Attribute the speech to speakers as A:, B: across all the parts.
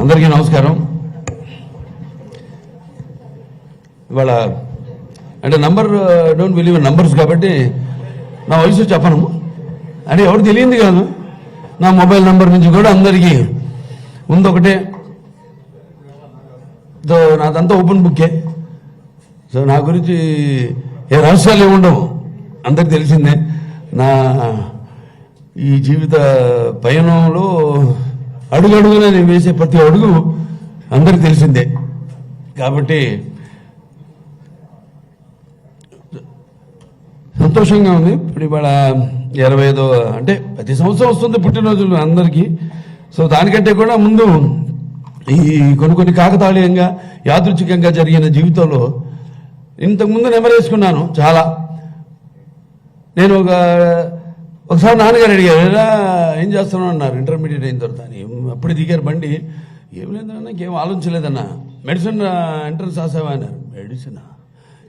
A: అందరికీ నమస్కారం. ఇవాళ అంటే నంబర్ డోంట్ బిలీవ్ నంబర్స్ కాబట్టి నా వయసు చెప్పను, అంటే ఎవరు తెలియంది కాదు. నా మొబైల్ నంబర్ నుంచి కూడా అందరికీ ముందు ఒకటే, నాదంతా ఓపెన్ బుక్కే. సో నా గురించి ఏ రహస్యాలు ఏముండవు, అందరికి తెలిసిందే. నా ఈ జీవిత పయనంలో అడుగడుగునా నేను వేసే ప్రతి అడుగు అందరికి తెలిసిందే. కాబట్టి సంతోషంగా ఉంది. ఇప్పుడు ఇవాళ 25వ అంటే ప్రతి సంవత్సరం వస్తుంది పుట్టినరోజులు అందరికీ. సో దానికంటే కూడా ముందు ఈ కొన్ని కాకతాళీయంగా యాదృచ్ఛికంగా జరిగిన జీవితంలో ఇంతకుముందు నెమరేసుకున్నాను చాలా. నేను ఒకసారి నాన్నగారు అడిగారు, ఏం చేస్తున్నావు అన్నారు, ఇంటర్మీడియట్ అయిన తర్వాత అని. అప్పుడు దిగారు బండి. ఏం లేదన్నా, ఇంకేం ఆలోచించలేదన్నా. మెడిసిన్ ఎంట్రన్స్ రాసావా అన్నారు. మెడిసిన్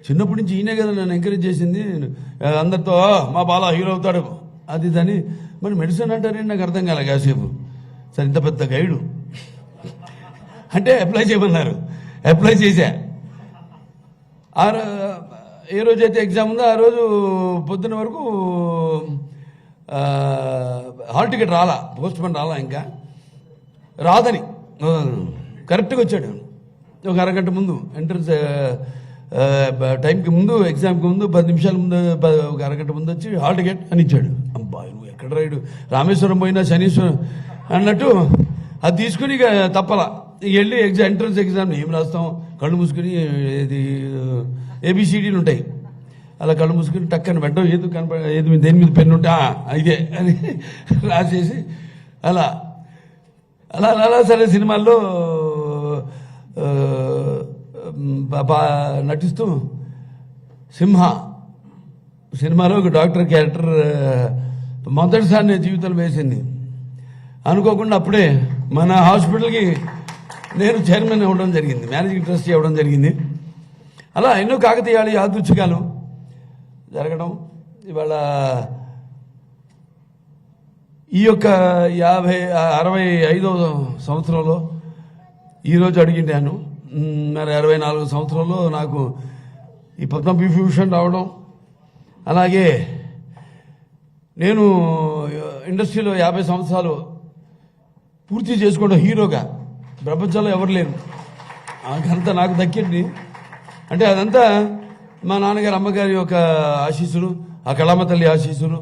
A: చిన్నప్పటి నుంచి ఈయనే కదా నన్ను ఎంకరేజ్ చేసింది. అందరితో మా బాలా హీరో అవుతాడు అది అని. మరి మెడిసిన్ అంటారేంటి నాకు అర్థం కాలే కాసేపు. సరే ఇంత పెద్ద గైడు అంటే అప్లై చేయమన్నారు, అప్లై చేశా. ఏ రోజైతే ఎగ్జామ్ ఉందో ఆ రోజు పొద్దున్న వరకు హాల్ టికెట్ రాలా, పోస్ట్ పోన్ రాలా, ఇంకా రాదని కరెక్ట్గా వచ్చాడు. ఒక అరగంట ముందు ఎంట్రన్స్ టైంకి ముందు, ఎగ్జామ్కి ముందు 10 నిమిషాల ముందు, ఒక అరగంట ముందు వచ్చి హాల్ టికెట్ అని ఇచ్చాడు. అబ్బాయి నువ్వు ఎక్కడ రాయుడు, రామేశ్వరం పోయినా శనీశ్వరం అన్నట్టు అది తీసుకుని ఇక తప్పలా వెళ్ళి ఎంట్రన్స్ ఎగ్జామ్ ఏం రాస్తాం, కళ్ళు మూసుకుని ఇది ABCDలు ఉంటాయి, అలా కళ్ళు మూసుకుని టక్కని పెట్టడం, ఏది ఏది దేని మీద పెన్ను ఉంటే ఇదే అని రాసేసి అలా అలా అలా సరే సినిమాల్లో నటిస్తూ సింహ సినిమాలో ఒక డాక్టర్ క్యారెక్టర్ మొదటిసారి నేను జీవితంలో వేసింది. అనుకోకుండా అప్పుడే మన హాస్పిటల్కి నేను చైర్మన్ అవ్వడం జరిగింది, మేనేజింగ్ ట్రస్టీ అవ్వడం జరిగింది. అలా ఎన్నో కాకతీయాలు యాదృచ్ఛికాలు జరగడం. ఇవాళ ఈ యొక్క 65వ సంవత్సరంలో ఈరోజు అడిగిండాను. మరి 64 సంవత్సరంలో నాకు ఈ పద్మవిభూషణ్ రావడం, అలాగే నేను ఇండస్ట్రీలో 50 సంవత్సరాలు పూర్తి చేసుకోవడం హీరోగా. ప్రపంచంలో ఎవరు లేరు, అదంతా నాకు దక్కింది. అంటే అదంతా మా నాన్నగారు అమ్మగారి యొక్క ఆశీస్సులు, ఆ కళామ తల్లి ఆశీస్సులు,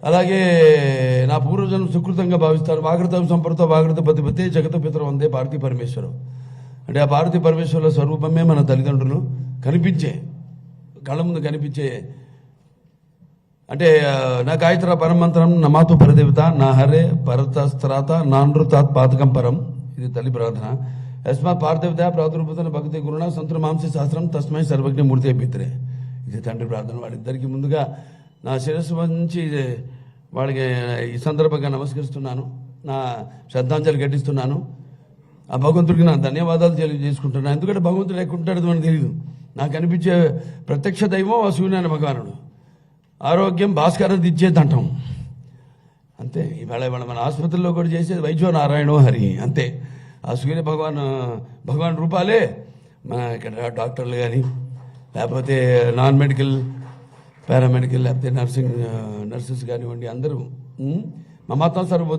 A: అలాగే నా పూర్వజన్మ సుకృతంగా భావిస్తారు. వాగృతం సంపర్తో వాగృత పతిపతే జగత పితరం వందే పార్వతీ పరమేశ్వరం. అంటే ఆ పార్వతీ పరమేశ్వరుల స్వరూపమే మన తల్లిదండ్రులు కనిపించే, కళ్ళ ముందు కనిపించే. అంటే నా గాయత్ర పరమంత్రం నమాతు పరదేవత నా హరే పరతస్త్రాత నానృతాత్ పాతకం పరం. ఇది తల్లి ప్రార్థన. యస్మాత్ పార్థివత ప్రాదుర్భూతన భక్తి గురుణ సంతుల మాంసి శాస్త్రం తస్మై సర్వజ్ఞ మూర్తి పిత్రే. ఇది తండ్రి ప్రార్థన. వాళ్ళిద్దరికీ ముందుగా నా శిరస్సు నుంచి వాళ్ళకి ఈ సందర్భంగా నమస్కరిస్తున్నాను, నా శ్రద్ధాంజలి ఘటిస్తున్నాను. ఆ భగవంతుడికి నా ధన్యవాదాలు తెలియజేసుకుంటున్నాను. ఎందుకంటే భగవంతుడు ఎక్కడుంటాడో మనకు తెలియదు. నాకు అనిపించే ప్రత్యక్ష దైవం ఆ సూర్యనారాయణ భగవానుడు. ఆరోగ్యం భాస్కరం దిచ్చేదంటాం అంతే. ఇవాళ మన ఆసుపత్రిలో కూడా చేసేది వైద్యో నారాయణో హరి అంతే. ఆ సూర్య భగవాన్ రూపాలే మన ఇక్కడ డాక్టర్లు కానీ, లేకపోతే నాన్ మెడికల్, పారామెడికల్, లేకపోతే నర్సెస్ కానివ్వండి, అందరూ మమతా సర్వ